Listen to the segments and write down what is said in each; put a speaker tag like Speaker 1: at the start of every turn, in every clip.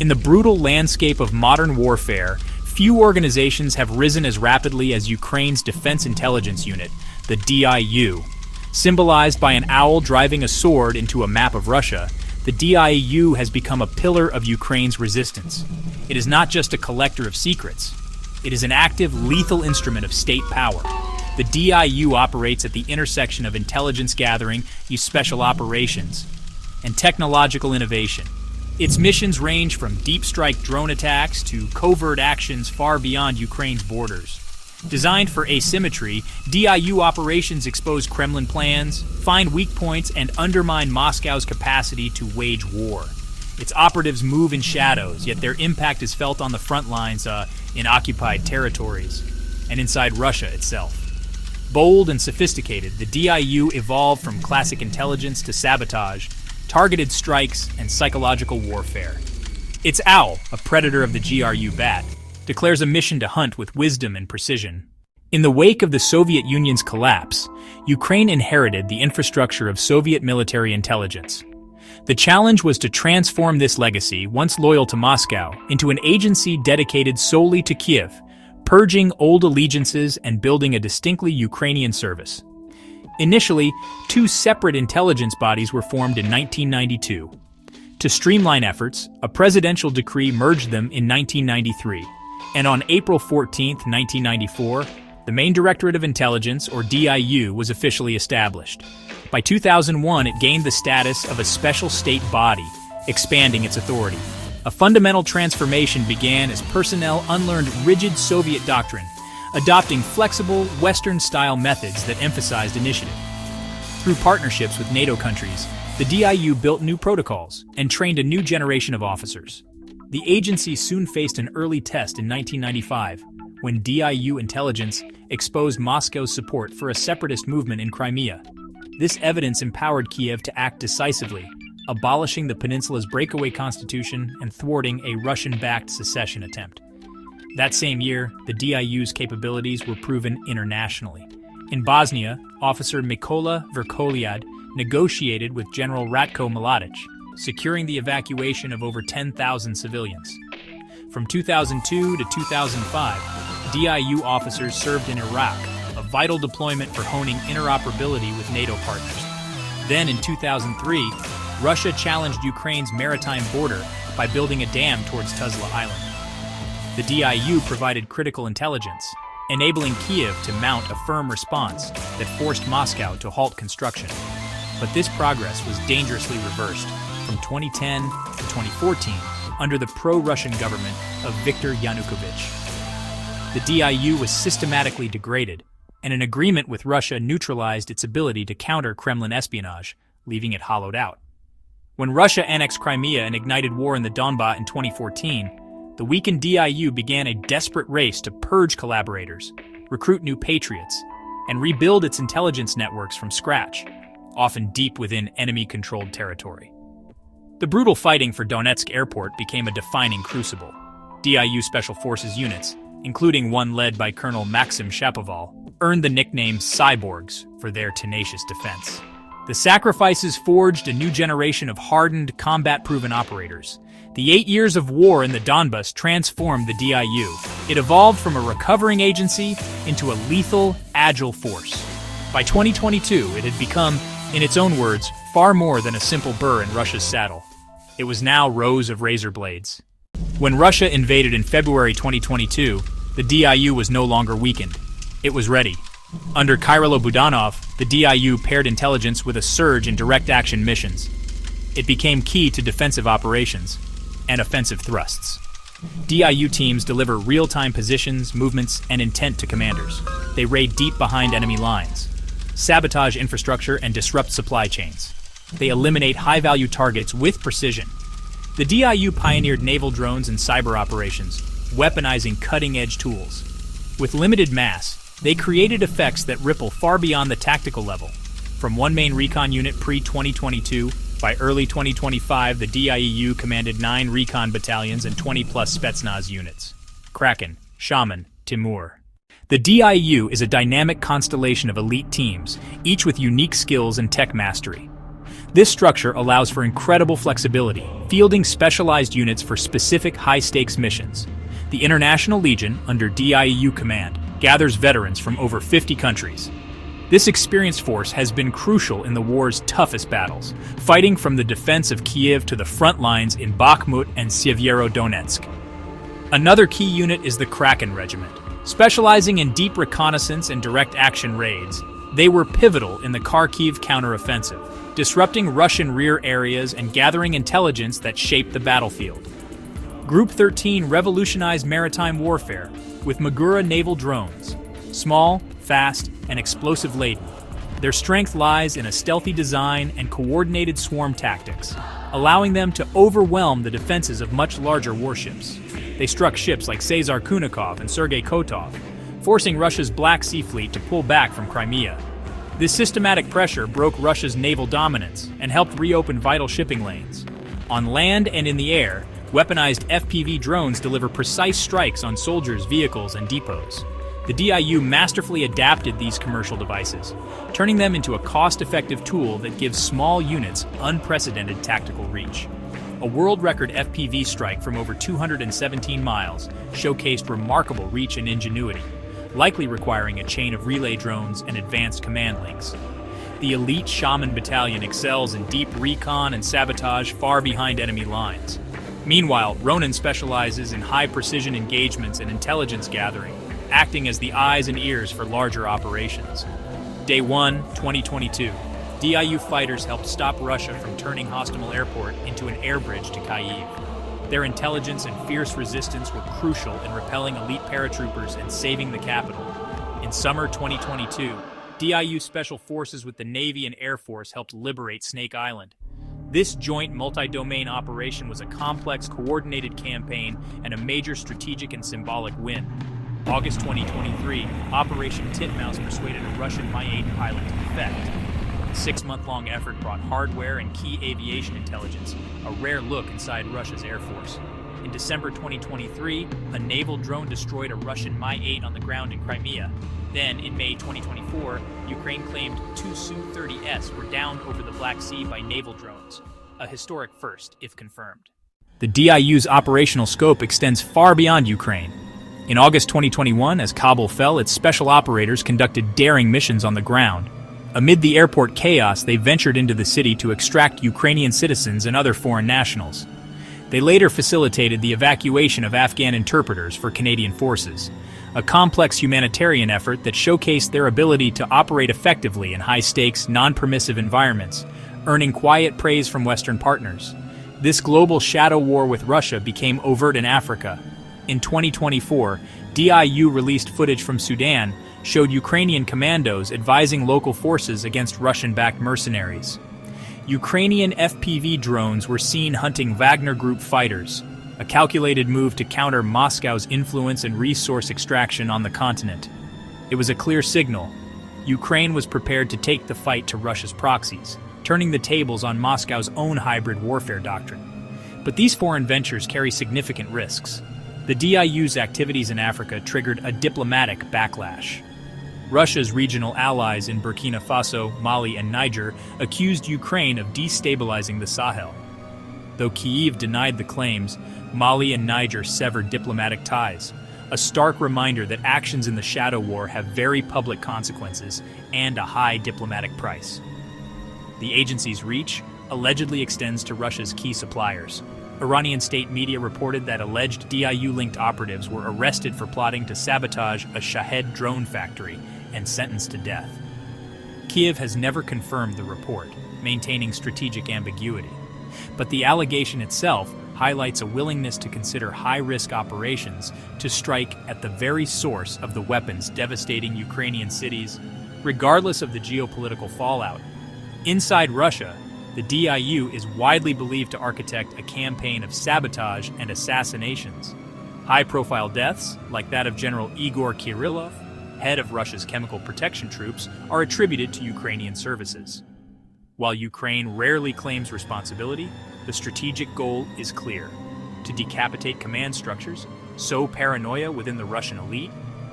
Speaker 1: In the brutal landscape of modern warfare, few organizations have risen as rapidly as Ukraine's Defense Intelligence Unit, the DIU. Symbolized by an owl driving a sword into a map of Russia, the DIU has become a pillar of Ukraine's resistance. It is not just a collector of secrets. It is an active, lethal instrument of state power. The DIU operates at the intersection of intelligence gathering, special operations, and technological innovation. Its missions range from deep strike drone attacks to covert actions far beyond Ukraine's borders. Designed for asymmetry, DIU operations expose Kremlin plans, find weak points, and undermine Moscow's capacity to wage war. Its operatives move in shadows, yet their impact is felt on the front lines in occupied territories and inside Russia itself. Bold and sophisticated, the DIU evolved from classic intelligence to sabotage, targeted strikes, and psychological warfare. Its owl, a predator of the GRU bat, declares a mission to hunt with wisdom and precision. In the wake of the Soviet Union's collapse, Ukraine inherited the infrastructure of Soviet military intelligence. The challenge was to transform this legacy, once loyal to Moscow, into an agency dedicated solely to Kiev, purging old allegiances and building a distinctly Ukrainian service. Initially, two separate intelligence bodies were formed in 1992. To streamline efforts, a presidential decree merged them in 1993, and on April 14, 1994, the main Directorate of Intelligence, or DIU, was officially established. By 2001, it gained the status of a special state body, expanding its authority. A fundamental transformation began as personnel unlearned rigid Soviet doctrine, adopting flexible, Western-style methods that emphasized initiative. Through partnerships with NATO countries, the DIU built new protocols and trained a new generation of officers. The agency soon faced an early test in 1995, when DIU intelligence exposed Moscow's support for a separatist movement in Crimea. This evidence empowered Kiev to act decisively, abolishing the peninsula's breakaway constitution and thwarting a Russian-backed secession attempt. That same year, the DIU's capabilities were proven internationally. In Bosnia, Officer Mikola Verkoliad negotiated with General Ratko Mladic, securing the evacuation of over 10,000 civilians. From 2002 to 2005, DIU officers served in Iraq, a vital deployment for honing interoperability with NATO partners. Then in 2003, Russia challenged Ukraine's maritime border by building a dam towards Tuzla Island. The DIU provided critical intelligence, enabling Kiev to mount a firm response that forced Moscow to halt construction. But this progress was dangerously reversed from 2010 to 2014 under the pro-Russian government of Viktor Yanukovych. The DIU was systematically degraded, and an agreement with Russia neutralized its ability to counter Kremlin espionage, leaving it hollowed out. When Russia annexed Crimea and ignited war in the Donbas in 2014, the weakened DIU began a desperate race to purge collaborators, recruit new patriots, and rebuild its intelligence networks from scratch, often deep within enemy-controlled territory. The brutal fighting for Donetsk airport became a defining crucible. DIU Special Forces units, including one led by Colonel Maxim Shapoval, earned the nickname Cyborgs for their tenacious defense. The sacrifices forged a new generation of hardened, combat-proven operators. The 8 years of war in the Donbas transformed the DIU. It evolved from a recovering agency into a lethal, agile force. By 2022, it had become, in its own words, far more than a simple burr in Russia's saddle. It was now rows of razor blades. When Russia invaded in February 2022, the DIU was no longer weakened. It was ready. Under Kyrilo Budanov, the DIU paired intelligence with a surge in direct action missions. It became key to defensive operations and offensive thrusts. DIU teams deliver real-time positions, movements, and intent to commanders. They raid deep behind enemy lines, sabotage infrastructure, and disrupt supply chains. They eliminate high-value targets with precision. The DIU pioneered naval drones and cyber operations, weaponizing cutting-edge tools. With limited mass, they created effects that ripple far beyond the tactical level. From one main recon unit pre-2022, by early 2025, the DIU commanded 9 recon battalions and 20-plus Spetsnaz units. Kraken, Shaman, Timur. The DIU is a dynamic constellation of elite teams, each with unique skills and tech mastery. This structure allows for incredible flexibility, fielding specialized units for specific high-stakes missions. The International Legion, under DIU command, gathers veterans from over 50 countries. This experienced force has been crucial in the war's toughest battles, fighting from the defense of Kiev to the front lines in Bakhmut and Severodonetsk. Another key unit is the Kraken Regiment. Specializing in deep reconnaissance and direct action raids, they were pivotal in the Kharkiv counteroffensive, disrupting Russian rear areas and gathering intelligence that shaped the battlefield. Group 13 revolutionized maritime warfare with Magura naval drones, small, fast, and explosive-laden. Their strength lies in a stealthy design and coordinated swarm tactics, allowing them to overwhelm the defenses of much larger warships. They struck ships like Cesar Kunikov and Sergei Kotov, forcing Russia's Black Sea Fleet to pull back from Crimea. This systematic pressure broke Russia's naval dominance and helped reopen vital shipping lanes. On land and in the air, weaponized FPV drones deliver precise strikes on soldiers, vehicles, and depots. The DIU masterfully adapted these commercial devices, turning them into a cost-effective tool that gives small units unprecedented tactical reach. A world record FPV strike from over 217 miles showcased remarkable reach and ingenuity, likely requiring a chain of relay drones and advanced command links. The elite Shaman Battalion excels in deep recon and sabotage far behind enemy lines. Meanwhile, Ronin specializes in high-precision engagements and intelligence gathering, acting as the eyes and ears for larger operations. Day 1, 2022. DIU fighters helped stop Russia from turning Hostomel Airport into an air bridge to Kyiv. Their intelligence and fierce resistance were crucial in repelling elite paratroopers and saving the capital. In summer 2022, DIU Special Forces with the Navy and Air Force helped liberate Snake Island. This joint multi-domain operation was a complex, coordinated campaign and a major strategic and symbolic win. August 2023, Operation Titmouse persuaded a Russian Mi-8 pilot to defect. The 6-month-long effort brought hardware and key aviation intelligence, a rare look inside Russia's Air Force. In December 2023, a naval drone destroyed a Russian Mi-8 on the ground in Crimea. Then, in May 2024, Ukraine claimed 2 Su-30S were downed over the Black Sea by naval drones, a historic first, if confirmed. The DIU's operational scope extends far beyond Ukraine. In August 2021, as Kabul fell, its special operators conducted daring missions on the ground. Amid the airport chaos, they ventured into the city to extract Ukrainian citizens and other foreign nationals. They later facilitated the evacuation of Afghan interpreters for Canadian forces, a complex humanitarian effort that showcased their ability to operate effectively in high-stakes, non-permissive environments, earning quiet praise from Western partners. This global shadow war with Russia became overt in Africa. In 2024, DIU released footage from Sudan showed Ukrainian commandos advising local forces against Russian-backed mercenaries. Ukrainian FPV drones were seen hunting Wagner Group fighters, a calculated move to counter Moscow's influence and resource extraction on the continent. It was a clear signal. Ukraine was prepared to take the fight to Russia's proxies, turning the tables on Moscow's own hybrid warfare doctrine. But these foreign ventures carry significant risks. The DIU's activities in Africa triggered a diplomatic backlash. Russia's regional allies in Burkina Faso, Mali, and Niger accused Ukraine of destabilizing the Sahel. Though Kyiv denied the claims, Mali and Niger severed diplomatic ties, a stark reminder that actions in the shadow war have very public consequences and a high diplomatic price. The agency's reach allegedly extends to Russia's key suppliers. Iranian state media reported that alleged DIU-linked operatives were arrested for plotting to sabotage a Shahed drone factory and sentenced to death. Kiev has never confirmed the report, maintaining strategic ambiguity. But the allegation itself highlights a willingness to consider high-risk operations to strike at the very source of the weapons devastating Ukrainian cities, regardless of the geopolitical fallout. Inside Russia, the DIU is widely believed to architect a campaign of sabotage and assassinations. High-profile deaths, like that of General Igor Kirillov, head of Russia's chemical protection troops, are attributed to Ukrainian services. While Ukraine rarely claims responsibility, the strategic goal is clear: to decapitate command structures, sow paranoia within the Russian elite,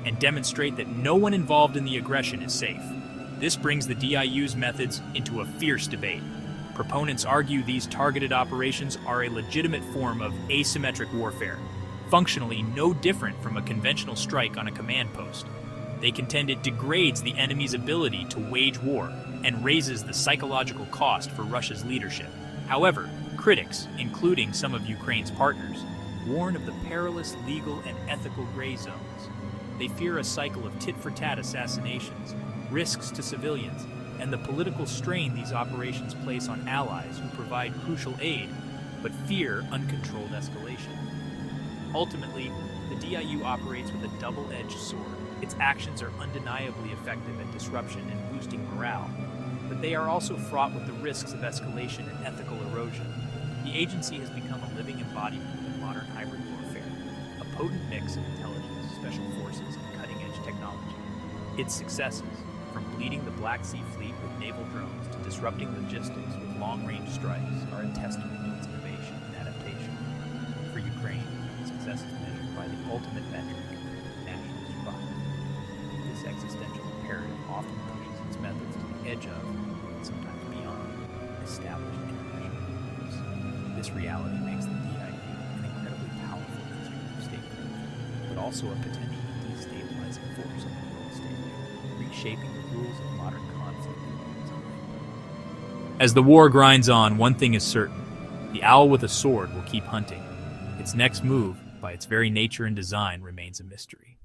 Speaker 1: and demonstrate that no one involved in the aggression is safe. This brings the DIU's methods into a fierce debate. Proponents argue these targeted operations are a legitimate form of asymmetric warfare, functionally no different from a conventional strike on a command post. They contend it degrades the enemy's ability to wage war and raises the psychological cost for Russia's leadership. However, critics, including some of Ukraine's partners, warn of the perilous legal and ethical gray zones. They fear a cycle of tit-for-tat assassinations, risks to civilians, and the political strain these operations place on allies who provide crucial aid, but fear uncontrolled escalation. Ultimately, the DIU operates with a double-edged sword. Its actions are undeniably effective at disruption and boosting morale, but they are also fraught with the risks of escalation and ethical erosion. The agency has become a living embodiment of modern hybrid warfare, a potent mix of intelligence, special forces, and cutting-edge technology. Its successes, from bleeding the Black Sea Fleet with naval drones to disrupting logistics with long-range strikes, are a testament to its innovation and adaptation. For Ukraine, success is measured by the ultimate metric, national survival. This existential imperative often pushes its methods to the edge of, and sometimes beyond, established international rules. This reality makes the DIU an incredibly powerful instrument of statecraft, but also a potentially destabilizing force on the world stage, reshaping the rules of modern conflict in real time. As the war grinds on, one thing is certain: the owl with a sword will keep hunting. Its next move, by its very nature and design, remains a mystery.